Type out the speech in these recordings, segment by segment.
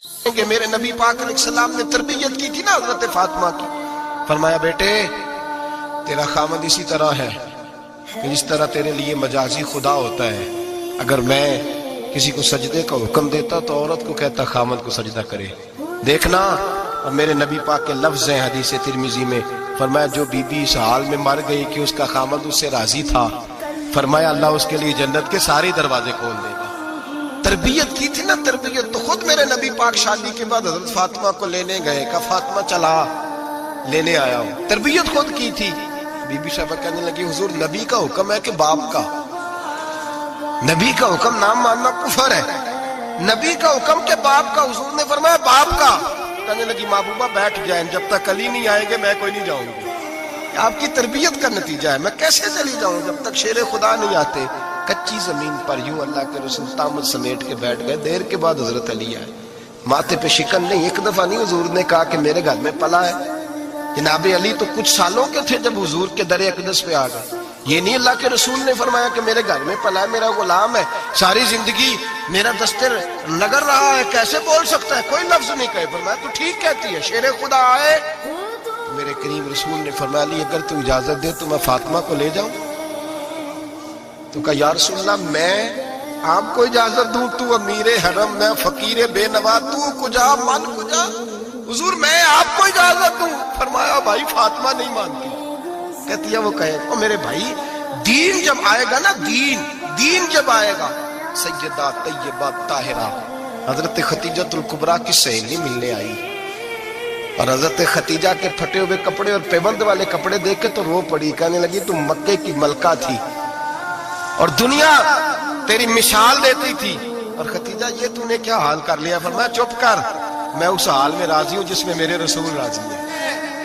کہ میرے نبی پاک علیہ السلام نے تربیت کی تھی نا حضرت فاطمہ کی. فرمایا بیٹے تیرا خامد اسی طرح ہے کہ جس طرح تیرے لیے مجازی خدا ہوتا ہے. اگر میں کسی کو سجدے کا حکم دیتا تو عورت کو کہتا خامد کو سجدہ کرے. دیکھنا اور میرے نبی پاک کے لفظ ہیں حدیث ترمذی میں. فرمایا جو بی بی اس حال میں مر گئی کہ اس کا خامد اس سے راضی تھا، فرمایا اللہ اس کے لیے جنت کے سارے دروازے کھول دے گا. تربیت کی تھی نا تربیت. تو خود میرے نبی پاک شادی کے بعد حضرت فاطمہ کو لینے گئے. کہا فاطمہ چلا لینے آیا ہوں. تربیت خود کی تھی. بی بی صاحبہ کہنے لگی حضور نبی کا حکم ہے کہ باپ کا؟ نبی کا حکم نام ماننا کفر ہے. نبی کا حکم کہ باپ کا. حضور نے فرمایا باپ کا. کہنے لگی محبوبہ بیٹھ جائیں، جب تک علی نہیں آئے گے میں کوئی نہیں جاؤں گی. آپ کی تربیت کا نتیجہ ہے. میں کیسے چلی جاؤں جب تک شیر خدا نہیں آتے. کچی زمین پر یوں اللہ کے رسول طامت سمیٹ کے بیٹھ گئے. دیر کے بعد حضرت علی آئے. ماتھے پہ شکن نہیں. ایک دفعہ نہیں حضور نے کہا کہ میرے گھر میں پلا ہے. جناب علی تو کچھ سالوں کے تھے جب حضور کے در اقدس پہ آ گئے. یہ نہیں اللہ کے رسول نے فرمایا کہ میرے گھر میں پلا ہے، میرا غلام ہے، ساری زندگی میرا دستر نگر رہا ہے، کیسے بول سکتا ہے؟ کوئی لفظ نہیں کہے. فرمایا تو ٹھیک کہتی ہے، شیر خدا آئے. میرے کریم رسول نے فرمایا علی اگر تو اجازت دے تو میں فاطمہ کو لے جاؤں. تو کہا یا رسول اللہ میں آپ کو اجازت دوں؟ تو امیر حرم، میں فقیر بے نوا، تو کجا من کجا. حضور میں آپ کو اجازت دوں. فرمایا بھائی فاطمہ نہیں مانتی. کہتی ہے وہ کہے او میرے بھائی دین جب آئے گا نا، دین جب آئے گا. سیدہ طیبہ طاہرہ حضرت ختیجہ الکبریٰ کی سہیلی ملنے آئی اور حضرت ختیجہ کے پھٹے ہوئے کپڑے اور پیبند والے کپڑے دیکھ کے تو رو پڑی. کہنے لگی تم مکے کی ملکہ تھی اور دنیا تیری مثال دیتی تھی، اور ختیجہ یہ تو نے کیا حال کر لیا. فرمایا چپ کر، میں اس حال میں راضی ہوں جس میں میرے رسول راضی ہے.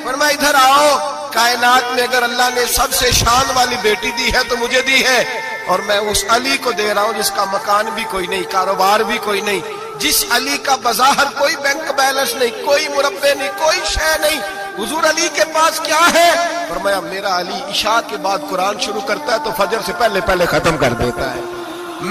فرمایا ادھر آؤ، کائنات میں اگر اللہ نے سب سے شان والی بیٹی دی ہے تو مجھے دی ہے، اور میں اس علی کو دے رہا ہوں جس کا مکان بھی کوئی نہیں، کاروبار بھی کوئی نہیں، جس علی کا بظاہر کوئی بینک بیلنس نہیں، کوئی مربع نہیں، کوئی شے نہیں. حضور علی کے پاس کیا ہے؟ فرمایا میرا علی عشاء کے بعد قرآن شروع کرتا ہے تو فجر سے پہلے ختم کر دیتا ہے.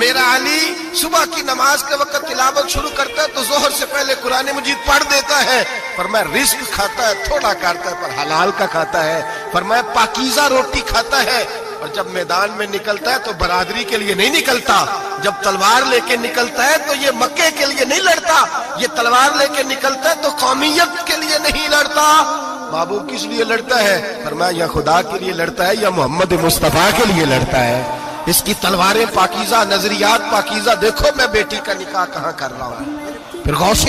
میرا علی صبح کی نماز کے وقت تلاوت شروع کرتا ہے تو ظہر سے پہلے قرآن مجید پڑھ دیتا ہے. فرمایا رزق کھاتا ہے، تھوڑا کھاتا ہے پر حلال کا کھاتا ہے. فرمایا پاکیزہ روٹی کھاتا ہے، اور جب میدان میں نکلتا ہے تو برادری کے لیے نہیں نکلتا. جب تلوار لے کے نکلتا ہے تو یہ مکے کے لیے نہیں لڑتا، یہ تلوار لے کے نکلتا ہے تو قومیت کے لیے نہیں لڑتا. محبوب کس لیے لڑتا ہے؟ فرمایا یا خدا کے لیے لڑتا ہے یا محمد مصطفیٰ کے لیے لڑتا ہے. اس کی تلواریں پاکیزہ، نظریات پاکیزہ. دیکھو میں بیٹی کا نکاح کہاں کر رہا ہوں. پھر غوث